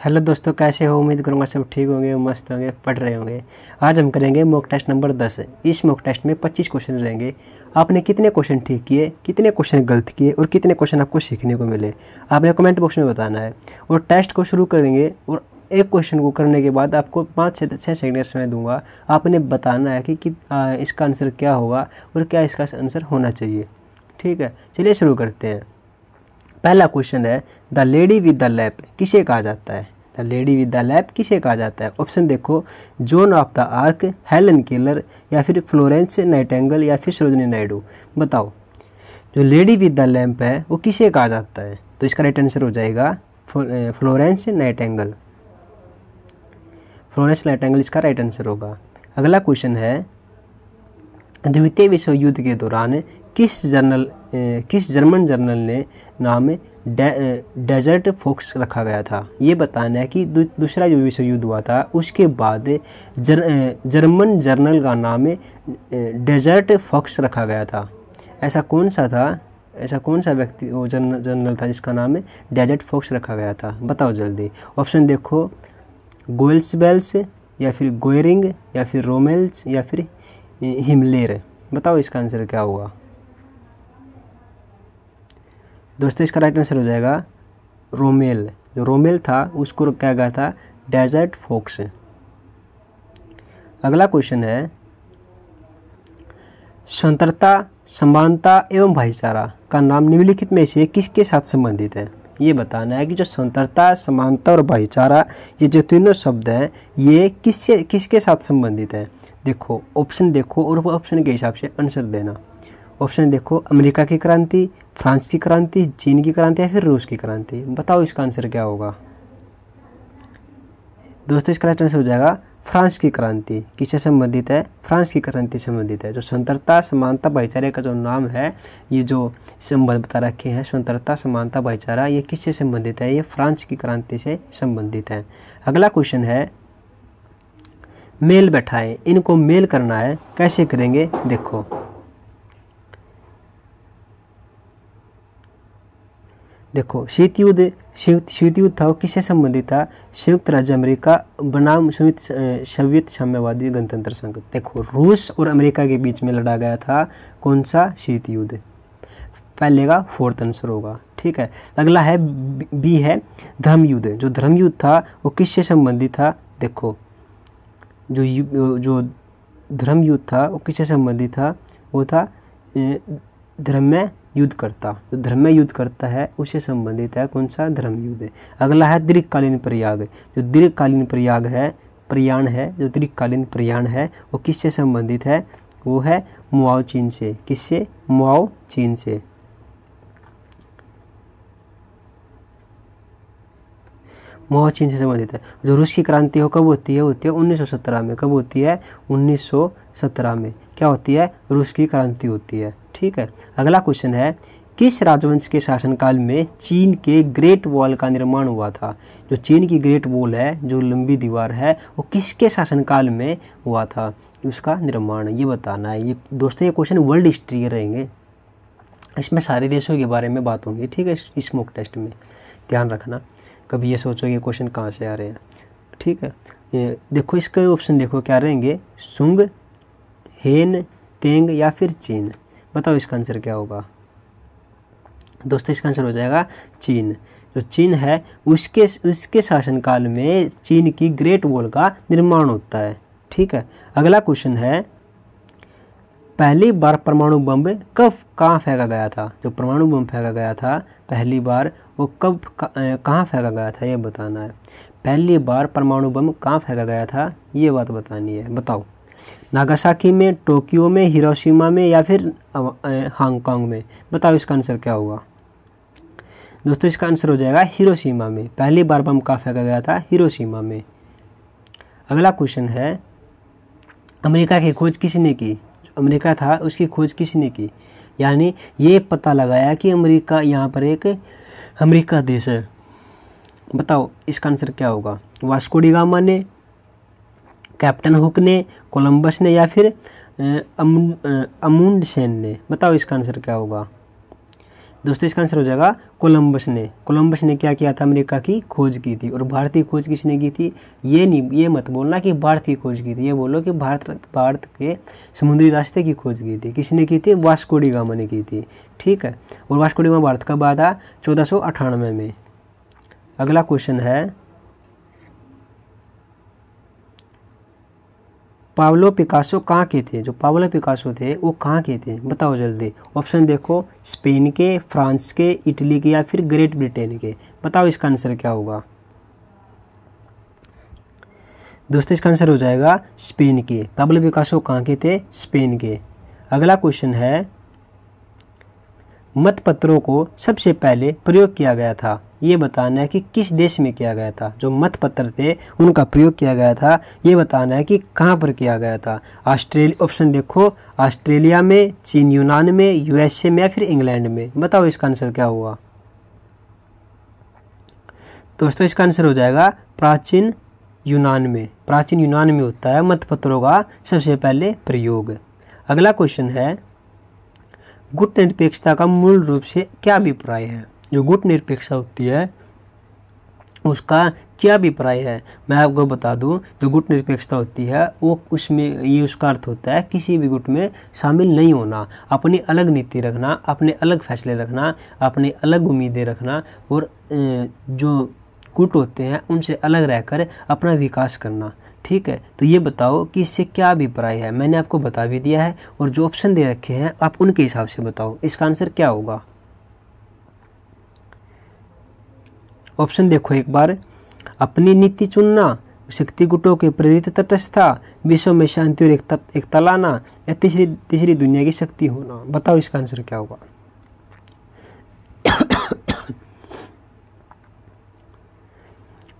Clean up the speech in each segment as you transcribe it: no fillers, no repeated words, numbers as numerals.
Hello दोस्तों, कैसे हो? उम्मीद करूंगा सब ठीक होंगे, मस्त होंगे, पढ़ रहे होंगे। आज हम करेंगे मॉक टेस्ट नंबर 10। इस मॉक टेस्ट में 25 क्वेश्चन रहेंगे। आपने कितने क्वेश्चन ठीक किए, कितने क्वेश्चन गलत किए और कितने क्वेश्चन आपको सीखने को मिले, आपने कमेंट बॉक्स में बताना है। और टेस्ट को शुरू करेंगे और एक क्वेश्चन को करने के बाद आपको 5 से 6 सेकंड का समय दूंगा। आपने बताना है कि इसका आंसर क्या होगा और क्या इसका आंसर होना चाहिए। ठीक है, चलिए शुरू करते हैं। पहला क्वेश्चन है, the lady with the lap किसे कहा जाता है? The lady with the lap किसे कहा जाता है? ऑप्शन देखो, John of the arc, Helen Keller, या फिर फ्लोरेंस नाइटिंगेल, या फिर सरोजिनी नायडू। बताओ, जो लेडी विद द लैम्प है वो किसे कहा जाता है? तो इसका राइट आंसर हो जाएगा फ्लोरेंस नाइटिंगेल। फ्लोरेंस नाइटिंगेल इसका राइट आंसर होगा। अगला क्वेश्चन है, द्वितीय विश्व युद्ध के दौरान किस जर्मन जर्नल ने नाम डेजर्ट फॉक्स रखा गया था? ये बताना है कि दूसरा जो विश्व युद्ध हुआ था उसके बाद जर्मन जर्नल का नाम डेजर्ट फॉक्स रखा गया था। ऐसा कौन सा व्यक्ति वो जर्नल था जिसका नाम डेजर्ट फॉक्स रखा गया था? बताओ जल्दी। ऑप्शन देखो, गोल्सबेल्स, या फिर गोयरिंग, या फिर रोमेल्स, या फिर हिमलेर। बताओ इसका आंसर क्या होगा दोस्तों? इसका राइट आंसर हो जाएगा रोमेल। जो रोमेल था उसको क्या गया था? Desert fox. अगला क्वेश्चन है, स्वतंत्रता, समानता एवं भाईचारा का नाम निम्नलिखित में से किसके साथ संबंधित है? ये बताना है कि जो स्वतंत्रता, समानता और भाईचारा, ये जो तीनों शब्द हैं ये किसके साथ संबंधित है? देखो, ऑप्शन देखो और ऑप्शन के हिसाब से आंसर देना। ऑप्शन देखो, अमेरिका की क्रांति, फ्रांस की क्रांति, चीन की क्रांति, या फिर रूस की क्रांति। बताओ इसका आंसर क्या होगा दोस्तों? इसका राइट आंसर हो जाएगा फ्रांस की क्रांति। किससे संबंधित है? फ्रांस की क्रांति संबंधित है। जो स्वतंत्रता, समानता, भाईचारे का जो नाम है, ये जो संबंध बता रखे हैं स्वतंत्रता, समानता, भाईचारा, ये किससे संबंधित है? ये फ्रांस की क्रांति से संबंधित है। अगला क्वेश्चन है, मेल बैठाएं। इनको मेल करना है, कैसे करेंगे? देखो, शीत युद्ध था वो किससे संबंधित था? संयुक्त राज्य अमेरिका बनाम सोवियत साम्यवादी गणतंत्र संघ। देखो, रूस और अमेरिका के बीच में लड़ा गया था कौन सा शीत युद्ध? पहले का फोर्थ आंसर होगा। ठीक है। अगला है बी है धर्म युद्ध। जो धर्म युद्ध था वो किससे संबंधित था? देखो, जो धर्म युद्ध था वो किससे संबंधित था? वो था धर्म में युद्ध करता। जो धर्म में युद्ध करता है उससे संबंधित है कौन सा? धर्म युद्ध। अगला है दीर्घकालीन प्रयाग। जो दीर्घकालीन प्रयाण है जो दीर्घकालीन प्रयाण है वो किससे संबंधित है? वो है मुआओ चीन से। किससे? मुआओ चीन से। मुआओ चीन से संबंधित है। जो रूस की क्रांति हो कब होती है? 1917 में। कब होती है? 1917 में। क्या होती है? रूस की क्रांति होती है। ठीक है। अगला क्वेश्चन है, किस राजवंश के शासनकाल में चीन के ग्रेट वॉल का निर्माण हुआ था? जो चीन की ग्रेट वॉल है, जो लंबी दीवार है, वो किसके शासनकाल में हुआ था उसका निर्माण? ये बताना है। ये दोस्तों ये क्वेश्चन वर्ल्ड हिस्ट्री के रहेंगे, इसमें सारे देशों के बारे में बात होंगी। ठीक है, इस मॉक टेस्ट में ध्यान रखना, कभी ये सोचो ये क्वेश्चन कहाँ से आ रहे हैं। ठीक है, ये देखो इसके ऑप्शन देखो क्या रहेंगे? सुंग, हेन, तेंग, या फिर चीन। बताओ इसका आंसर क्या होगा दोस्तों? इसका आंसर हो जाएगा चीन। जो चीन है उसके शासनकाल में चीन की ग्रेट वॉल का निर्माण होता है। ठीक है। अगला क्वेश्चन है, पहली बार परमाणु बम कहाँ फेंका गया था? जो परमाणु बम फेंका गया था पहली बार वो कहाँ फेंका गया था? ये बताना है। पहली बार परमाणु बम कहाँ फेंका गया था ये बात बतानी है। बताओ, नागासाकी में, टोक्यो में, हिरोशिमा में, या फिर हांगकांग में? बताओ इसका आंसर क्या होगा दोस्तों? इसका आंसर हो जाएगा हिरोशिमा में। पहली बार बम कहाँ फेंका गया था? हिरोशिमा में। अगला क्वेश्चन है, अमेरिका की खोज किसने की? जो अमेरिका था उसकी खोज किसने की? यानी ये पता लगाया कि अमेरिका यहाँ पर एक अमेरिका देश है। बताओ इसका आंसर क्या होगा? वास्को डी गामा ने, कैप्टन हुक ने, कोलंबस ने, या फिर अमुंडसेन ने? बताओ इसका आंसर क्या होगा? दोस्तों इसका आंसर हो जाएगा कोलंबस ने। कोलंबस ने क्या किया था, अमेरिका की खोज की थी। और भारत की खोज किसने की थी, ये मत बोलना कि भारत की खोज की थी, ये बोलो कि भारत के समुद्री रास्ते की खोज की थी। किसने की थी, वास्को डी गामा ने की थी। ठीक है, और वास्को डी गामा भारत कब आया था, 1498 में। अगला क्वेश्चन है, पाब्लो पिकासो कहाँ के थे, जो पाब्लो पिकासो थे वो कहाँ के थे, बताओ जल्दी। ऑप्शन देखो, स्पेन के, फ्रांस के, इटली के या फिर ग्रेट ब्रिटेन के। बताओ इसका आंसर क्या होगा। दोस्तों इसका आंसर हो जाएगा स्पेन के। पाब्लो पिकासो कहाँ के थे, स्पेन के। अगला क्वेश्चन है, मतपत्रों को सबसे पहले प्रयोग किया गया था, ये बताना है कि किस देश में किया गया था। जो मतपत्र थे उनका प्रयोग किया गया था, ये बताना है कि कहाँ पर किया गया था। ऑप्शन देखो, ऑस्ट्रेलिया में, चीन यूनान में, यूएसए में या फिर इंग्लैंड में। बताओ इसका आंसर क्या होगा। दोस्तों इसका आंसर हो जाएगा प्राचीन यूनान में। प्राचीन यूनान में होता है मतपत्रों का सबसे पहले प्रयोग। अगला क्वेश्चन है, गुट निरपेक्षता का मूल रूप से क्या अभिप्राय है। जो गुट निरपेक्षता होती है उसका क्या अभिप्राय है, मैं आपको बता दूं। जो गुट निरपेक्षता होती है वो उसमें ये उसका अर्थ होता है किसी भी गुट में शामिल नहीं होना, अपनी अलग नीति रखना, अपने अलग फैसले रखना, अपनी अलग उम्मीदें रखना और जो गुट होते हैं उनसे अलग रहकर अपना विकास करना। ठीक है, तो ये बताओ कि इससे क्या अभिप्राय है। मैंने आपको बता भी दिया है और जो ऑप्शन दे रखे हैं आप उनके हिसाब से बताओ इसका आंसर क्या होगा। ऑप्शन देखो एक बार, अपनी नीति चुनना, शक्ति गुटों के प्रेरित तटस्थता, विश्व में शांति और एकता लाना या तीसरी दुनिया की शक्ति होना। बताओ इसका आंसर क्या होगा।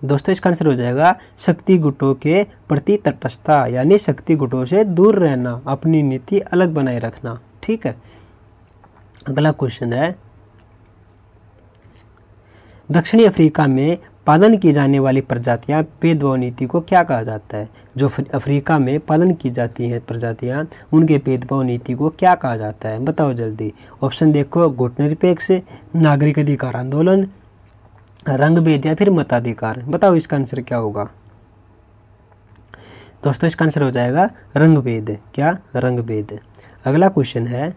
दोस्तों इसका आंसर हो जाएगा शक्ति गुटों के प्रति तटस्थता, यानी शक्ति गुटों से दूर रहना, अपनी नीति अलग बनाए रखना। ठीक है, अगला क्वेश्चन है, दक्षिणी अफ्रीका में पालन की जाने वाली प्रजातियां भेदभाव नीति को क्या कहा जाता है। जो अफ्रीका में पालन की जाती हैं प्रजातियां उनके भेदभाव नीति को क्या कहा जाता है, बताओ जल्दी। ऑप्शन देखो, गुट निरपेक्ष, नागरिक अधिकार आंदोलन, रंग भेद या फिर मताधिकार। बताओ इसका आंसर क्या होगा। दोस्तों इसका आंसर हो जाएगा रंग भेद। क्या, रंग भेद। अगला क्वेश्चन है,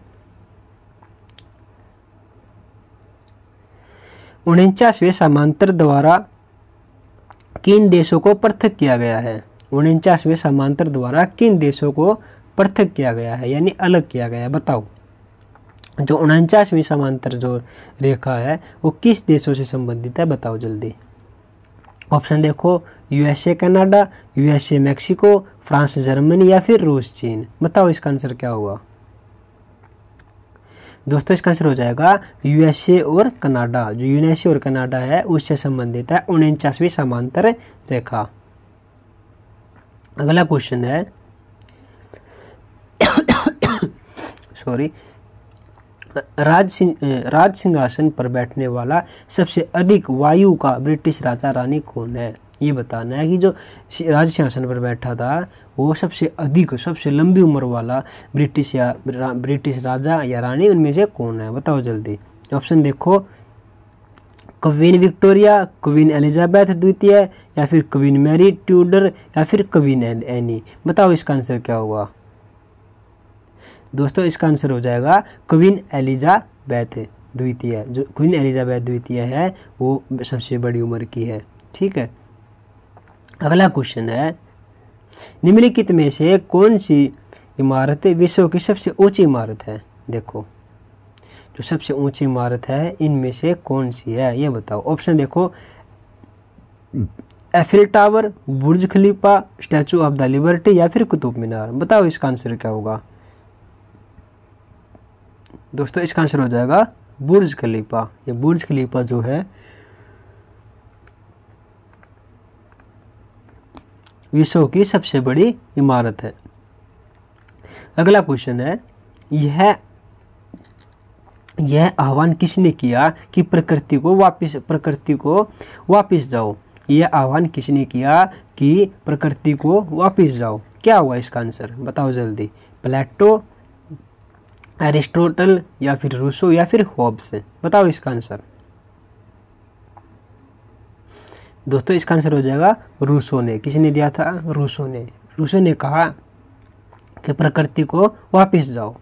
49वें समांतर द्वारा किन देशों को पृथक किया गया है। 49वें समांतर द्वारा किन देशों को पृथक किया गया है, यानी अलग किया गया है। बताओ, जो 49वीं समांतर जो रेखा है वो किस देशों से संबंधित है, बताओ जल्दी। ऑप्शन देखो, USA Canada, USA Mexico, France Germany या फिर रूस चीन। बताओ इसका आंसर क्या होगा। दोस्तों इसका आंसर हो जाएगा यूएसए और कनाडा। जो यूएसए और कनाडा है उससे संबंधित है 49वीं समांतर रेखा। अगला क्वेश्चन है सॉरी, राज सिंहासन पर बैठने वाला सबसे अधिक वायु का ब्रिटिश राजा रानी कौन है। ये बताना है कि जो राज सिंहासन पर बैठा था वो सबसे अधिक, सबसे लंबी उम्र वाला ब्रिटिश राजा या रानी उनमें से कौन है। बताओ जल्दी। ऑप्शन देखो, क्वीन विक्टोरिया, क्वीन एलिजाबेथ द्वितीय या फिर क्वीन मैरी ट्यूडर या फिर क्वीन एनी। बताओ इसका आंसर क्या होगा। दोस्तों इसका आंसर हो जाएगा क्वीन एलिजाबेथ द्वितीय। जो क्वीन एलिजाबेथ द्वितीय है वो सबसे बड़ी उम्र की है। ठीक है, अगला क्वेश्चन है, निम्नलिखित में से कौन सी इमारत विश्व की सबसे ऊंची इमारत है। देखो, जो सबसे ऊंची इमारत है इनमें से कौन सी है ये बताओ। ऑप्शन देखो, Eiffel tower, Burj Khalifa, statue of the liberty या फिर कुतुब मीनार। बताओ इसका आंसर क्या होगा। दोस्तों इसका आंसर हो जाएगा बुर्ज खलीफा। ये बुर्ज खलीफा जो है विश्व की सबसे बड़ी इमारत है। अगला क्वेश्चन है, यह आह्वान किसने किया कि प्रकृति को वापस जाओ। यह आह्वान किसने किया कि प्रकृति को वापस जाओ। क्या हुआ इसका आंसर, बताओ जल्दी। प्लेटो, एरिस्टोटल या फिर रूसो या फिर होब्स? बताओ इसका आंसर। दोस्तों इसका आंसर हो जाएगा रूसो ने। किसने दिया था? रूसो ने। रूसो ने कहा कि प्रकृति को वापस जाओ।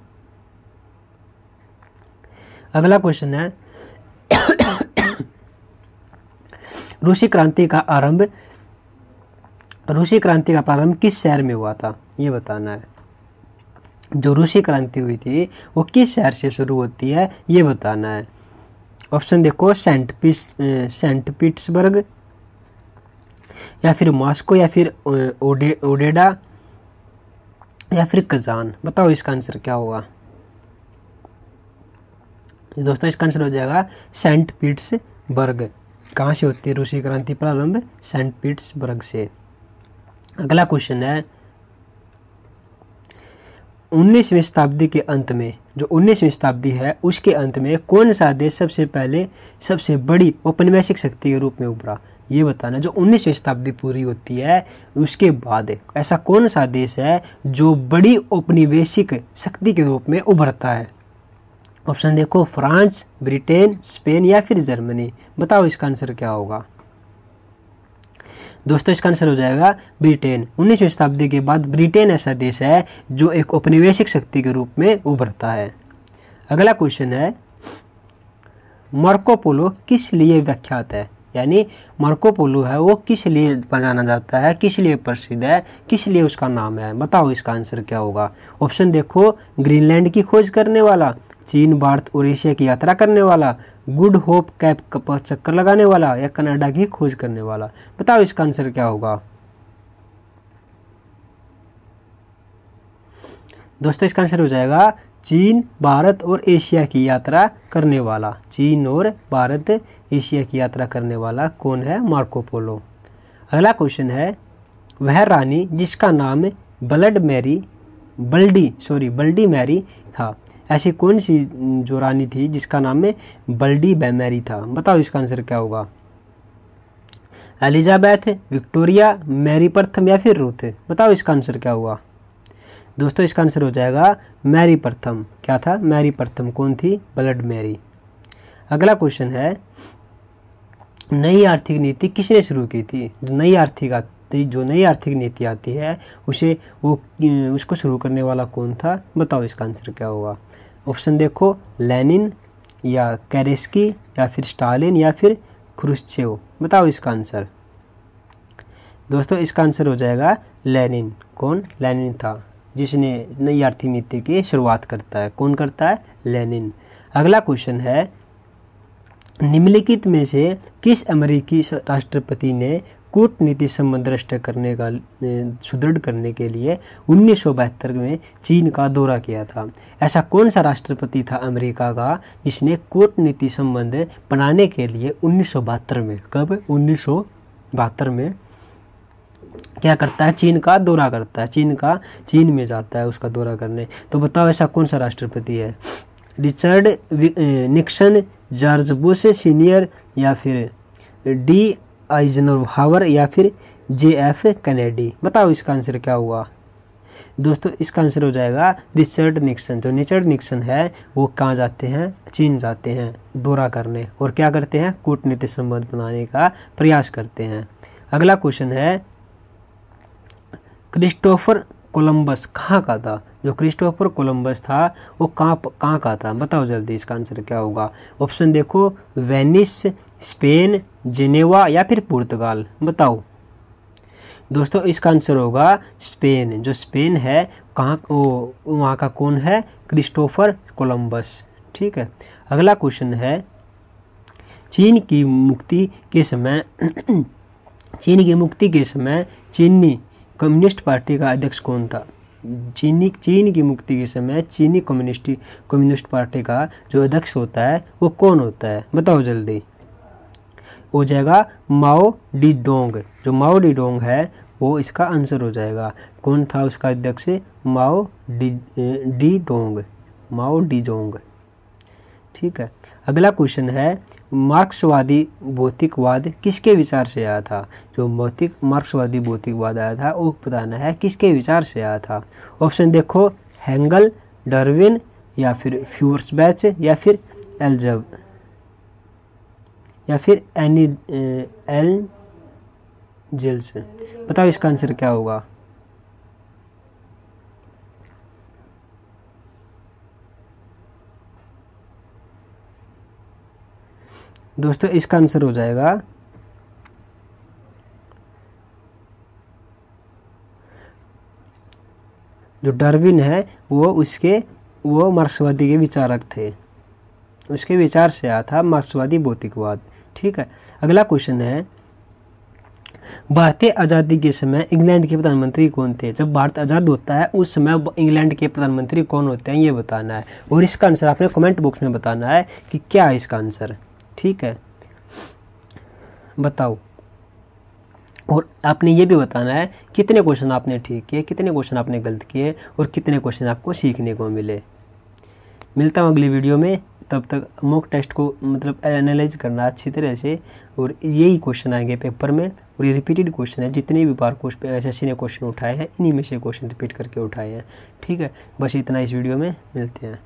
अगला क्वेश्चन है रूसी क्रांति का प्रारंभ किस शहर में हुआ था? ये बताना है। जो रूसी क्रांति हुई थी वो किस शहर से शुरू होती है, ये बताना है। ऑप्शन देखो, सेंट पीटर्सबर्ग या फिर मॉस्को या फिर ओडेडा या फिर कजान? बताओ इसका आंसर क्या होगा। दोस्तों इसका आंसर हो जाएगा सेंट पीटर्सबर्ग। कहाँ से होती है रूसी क्रांति प्रारंभ? सेंट पीटर्सबर्ग से। अगला क्वेश्चन है 19वीं शताब्दी के अंत में, जो 19वीं शताब्दी है उसके अंत में कौन सा देश सबसे पहले सबसे बड़ी औपनिवेशिक शक्ति के रूप में उभरा? ये बताना। जो 19वीं शताब्दी पूरी होती है उसके बाद ऐसा कौन सा देश है जो बड़ी औपनिवेशिक शक्ति के रूप में उभरता है? ऑप्शन देखो, फ्रांस, ब्रिटेन, स्पेन या फिर जर्मनी? बताओ इसका आंसर क्या होगा। दोस्तों इसका आंसर हो जाएगा ब्रिटेन। 19वीं शताब्दी के बाद ब्रिटेन ऐसा देश है जो एक औपनिवेशिक शक्ति के रूप में उभरता है। अगला क्वेश्चन है मार्को पोलो किस लिए विख्यात है? यानी मार्को पोलो है वो किस लिए जाना जाता है, किस लिए प्रसिद्ध है, किस लिए उसका नाम है? बताओ इसका आंसर क्या होगा। ऑप्शन देखो, ग्रीनलैंड की खोज करने वाला, चीन, भारत और एशिया की यात्रा करने वाला, गुड होप कैप पर चक्कर लगाने वाला या कनाडा की खोज करने वाला? बताओ इसका आंसर क्या होगा। दोस्तों इसका आंसर हो जाएगा चीन, भारत और एशिया की यात्रा करने वाला। चीन और भारत, एशिया की यात्रा करने वाला कौन है? Marco Polo. अगला क्वेश्चन है वह रानी जिसका नाम बल्डी मैरी था, ऐसी कौन सी जो रानी थी जिसका नाम में बल्डी मैरी था? बताओ इसका आंसर क्या होगा। एलिजाबेथ, विक्टोरिया, मैरी प्रथम या फिर रूथ? बताओ इसका आंसर क्या हुआ। दोस्तों इसका आंसर हो जाएगा मैरी प्रथम। क्या था? मैरी प्रथम। कौन थी? Blood Mary. अगला क्वेश्चन है नई आर्थिक नीति किसने शुरू की थी? जो नई आर्थिक नीति आती है उसको शुरू करने वाला कौन था? बताओ इसका आंसर क्या होगा। ऑप्शन देखो, लेनिन या कैरेस्की या फिर स्टालिन या फिर क्रुश्चेव? बताओ इसका आंसर। दोस्तों इसका आंसर हो जाएगा लेनिन। कौन? लेनिन था जिसने नई आर्थिक नीति की शुरुआत करता है। कौन करता है? लेनिन। अगला क्वेश्चन है निम्नलिखित में से किस अमेरिकी राष्ट्रपति ने कूटनीति संबंध सुदृढ़ करने के लिए 1972 में चीन का दौरा किया था? ऐसा कौन सा राष्ट्रपति था अमेरिका का जिसने कूटनीति संबंध बनाने के लिए 1972 में, कब? 1972 में क्या करता है? चीन का दौरा करता है। चीन में जाता है उसका दौरा करने। तो बताओ ऐसा कौन सा राष्ट्रपति है? Richard Nixon, George Bush senior या फिर डी आइजनहावर या फिर JF कैनेडी? बताओ इसका आंसर क्या हुआ। दोस्तों इसका आंसर हो जाएगा रिचर्ड निक्सन। जो रिचर्ड निक्सन है वो कहाँ जाते हैं? चीन जाते हैं दौरा करने और क्या करते हैं? कूटनीतिक संबंध बनाने का प्रयास करते हैं। अगला क्वेश्चन है क्रिस्टोफर कोलंबस कहाँ का था? जो क्रिस्टोफर कोलंबस था वो कहाँ का था? बताओ जल्दी इसका आंसर क्या होगा। ऑप्शन देखो, वेनिस, स्पेन, जेनेवा या फिर पुर्तगाल? बताओ। दोस्तों इसका आंसर होगा स्पेन। जो स्पेन है वहाँ का कौन है? Christopher Columbus. ठीक है। अगला क्वेश्चन है चीन की मुक्ति के समय चीनी कम्युनिस्ट पार्टी का अध्यक्ष कौन था? चीन की मुक्ति के समय चीनी कम्युनिस्ट पार्टी का जो अध्यक्ष होता है वो कौन होता है? बताओ जल्दी। हो जाएगा माओ डी डोंग। जो माओ डी डोंग है वो इसका आंसर हो जाएगा। कौन था उसका अध्यक्ष? माओ डी डोंग। ठीक है। अगला क्वेश्चन है मार्क्सवादी भौतिकवाद किसके विचार से आया था? जो मार्क्सवादी भौतिकवाद आया था वो बताना है किसके विचार से आया था। ऑप्शन देखो, हेंगल, डार्विन या फिर फ्यूर्स बैच या फिर एल्जब या फिर एंजेल्स। बताओ इसका आंसर क्या होगा। दोस्तों इसका आंसर हो जाएगा जो डार्विन है वो मार्क्सवादी के विचारक थे, उसके विचार से आया था मार्क्सवादी भौतिकवाद। ठीक है, अगला क्वेश्चन है भारतीय आज़ादी के समय इंग्लैंड के प्रधानमंत्री कौन थे। जब भारत आज़ाद होता है उस समय इंग्लैंड के प्रधानमंत्री कौन होते हैं ये बताना है, और इसका आंसर आपने कमेंट बॉक्स में बताना है कि क्या है इसका आंसर। ठीक है, बताओ। और आपने ये भी बताना है कितने क्वेश्चन आपने ठीक किए, कितने क्वेश्चन आपने गलत किए और कितने क्वेश्चन आपको सीखने को मिले। मिलता हूँ अगली वीडियो में, तब तक मॉक टेस्ट को मतलब एनालाइज करना अच्छी तरह से, और यही क्वेश्चन आएंगे पेपर में, और ये रिपीटेड क्वेश्चन है, जितने भी बार एसएससी ने क्वेश्चन उठाए हैं इन्हीं में से क्वेश्चन रिपीट करके उठाए हैं। ठीक है, बस इतना इस वीडियो में, मिलते हैं।